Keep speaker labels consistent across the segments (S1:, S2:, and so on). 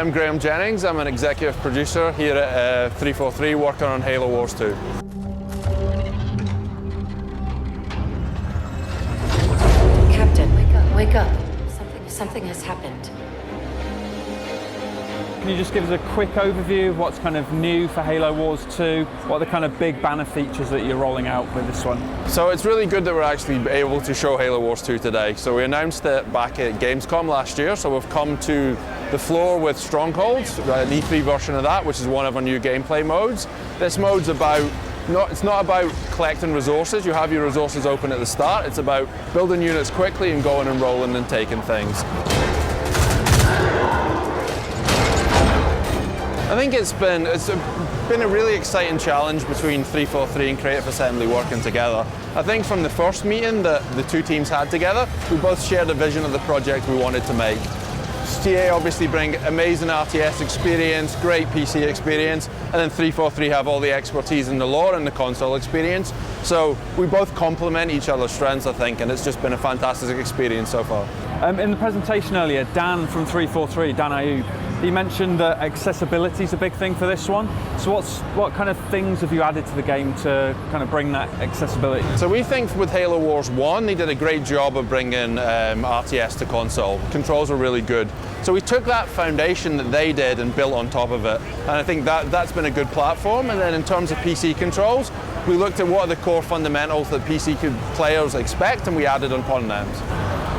S1: I'm Graham Jennings. I'm an executive producer here at 343 working on Halo Wars 2.
S2: Captain, wake up. Something has happened.
S3: Can you just give us a quick overview of what's kind of new for Halo Wars 2? What are the kind of big banner features that you're rolling out with this one?
S1: So it's really good that we're actually able to show Halo Wars 2 today. So we announced it back at Gamescom last year, so we've come to the floor with Strongholds, an E3 version of that, which is one of our new gameplay modes. This mode's it's not about collecting resources. You have your resources open at the start. It's about building units quickly and going and rolling and taking things. I think it's been a really exciting challenge between 343 and Creative Assembly working together. I think from the first meeting that the two teams had together, we both shared a vision of the project we wanted to make. TA obviously bring amazing RTS experience, great PC experience, and then 343 have all the expertise in the lore and the console experience. So we both complement each other's strengths, I think, and it's just been a fantastic experience so far.
S3: In the presentation earlier, Dan from 343, Dan Ayub, he mentioned that accessibility is a big thing for this one. So what kind of things have you added to the game to kind of bring that accessibility?
S1: So we think with Halo Wars 1, they did a great job of bringing RTS to console. Controls were really good. So we took that foundation that they did and built on top of it. And I think that's been a good platform. And then in terms of PC controls, we looked at what are the core fundamentals that PC players expect, and we added upon them.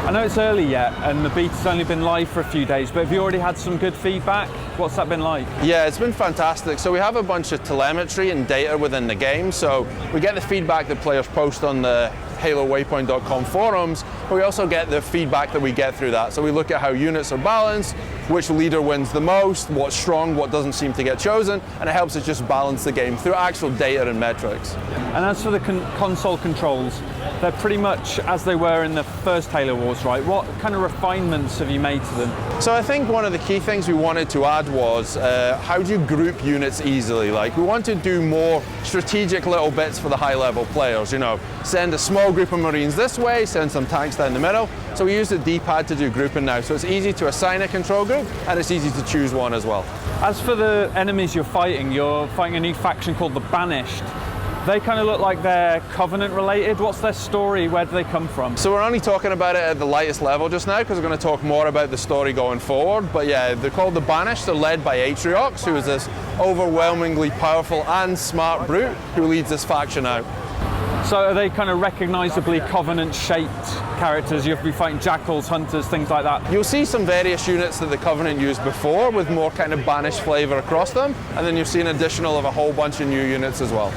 S3: I know it's early yet, and the beta's only been live for a few days, but have you already had some good feedback? What's that been like?
S1: Yeah, it's been fantastic. So we have a bunch of telemetry and data within the game, so we get the feedback that players post on the HaloWaypoint.com forums, but we also get the feedback that we get through that. So we look at how units are balanced, which leader wins the most, what's strong, what doesn't seem to get chosen, and it helps us just balance the game through actual data and metrics.
S3: And as for the console controls, they're pretty much as they were in the first Halo Wars, right? What kind of refinements have you made to them?
S1: So I think one of the key things we wanted to add was how do you group units easily? Like, we want to do more strategic little bits for the high-level players, you know, send a small group of Marines this way, send some tanks down the middle. So we use the D-pad to do grouping now, so it's easy to assign a control group, and it's easy to choose one as well.
S3: As for the enemies you're fighting a new faction called the Banished. They kind of look like they're Covenant related. What's their story? Where do they come from?
S1: So we're only talking about it at the lightest level just now, because we're going to talk more about the story going forward. But yeah, they're called the Banished. They're led by Atriox, who is this overwhelmingly powerful and smart brute who leads this faction out.
S3: So are they kind of recognizably Covenant-shaped characters? You'll be fighting jackals, hunters, things like that?
S1: You'll see some various units that the Covenant used before with more kind of Banished flavor across them, and then you'll see an additional of a whole bunch of new units as well.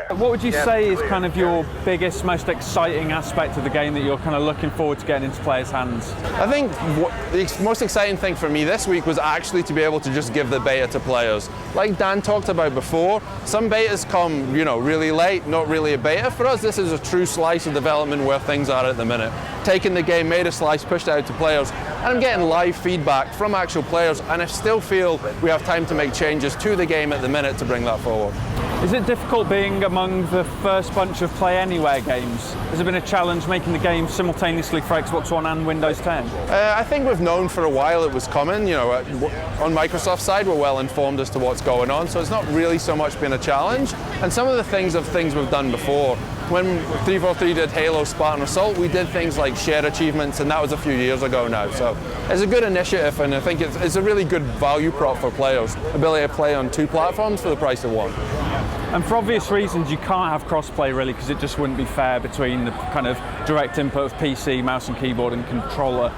S3: What would you say is kind of your biggest, most exciting aspect of the game that you're kind of looking forward to getting into players' hands?
S1: I think the most exciting thing for me this week was actually to be able to just give the beta to players. Like Dan talked about before, some betas come, you know, really late, not really a beta. For us, this is a true slice of development where things are at the minute. Taking the game, made a slice, pushed it out to players, and I'm getting live feedback from actual players, and I still feel we have time to make changes to the game at the minute to bring that forward.
S3: Is it difficult being among the first bunch of Play Anywhere games? Has it been a challenge making the game simultaneously for Xbox One and Windows 10?
S1: I think we've known for a while it was coming. You know, on Microsoft's side, we're well informed as to what's going on, so it's not really so much been a challenge. And some of the things we've done before. When 343 did Halo Spartan Assault, we did things like share achievements, and that was a few years ago now. So it's a good initiative, and I think it's a really good value prop for players, ability to play on two platforms for the price of one.
S3: And for obvious reasons, you can't have cross-play really, because it just wouldn't be fair between the kind of direct input of PC, mouse and keyboard and controller.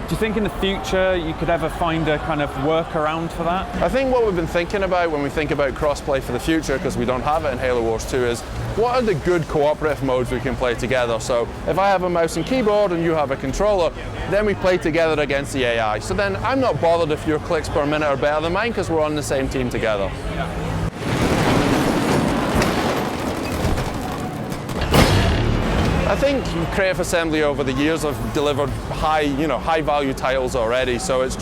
S3: Do you think in the future you could ever find a kind of workaround for that?
S1: I think what we've been thinking about when we think about cross-play for the future, because we don't have it in Halo Wars 2, is what are the good cooperative modes we can play together? So if I have a mouse and keyboard and you have a controller, then we play together against the AI. So then I'm not bothered if your clicks per minute are better than mine, because we're on the same team together. I think Creative Assembly over the years have delivered high value titles already, so it's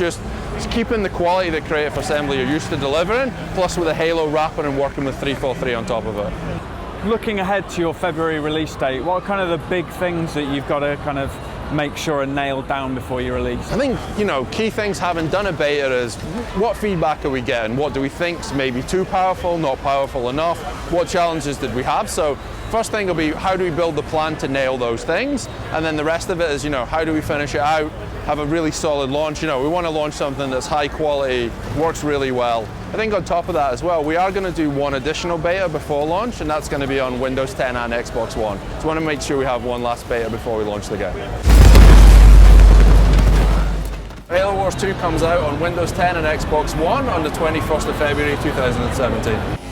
S1: keeping the quality that Creative Assembly are used to delivering, plus with a Halo wrapper and working with 343 on top of it.
S3: Looking ahead to your February release date, what are kind of the big things that you've got to kind of make sure are nailed down before you release?
S1: I think, key things having done a beta is what feedback are we getting? What do we think's maybe too powerful, not powerful enough? What challenges did we have? So first thing will be, how do we build the plan to nail those things? And then the rest of it is, how do we finish it out, have a really solid launch? We want to launch something that's high quality, works really well. I think on top of that as well, we are going to do one additional beta before launch, and that's going to be on Windows 10 and Xbox One. So we want to make sure we have one last beta before we launch the game. Halo Wars 2 comes out on Windows 10 and Xbox One on the 21st of February 2017.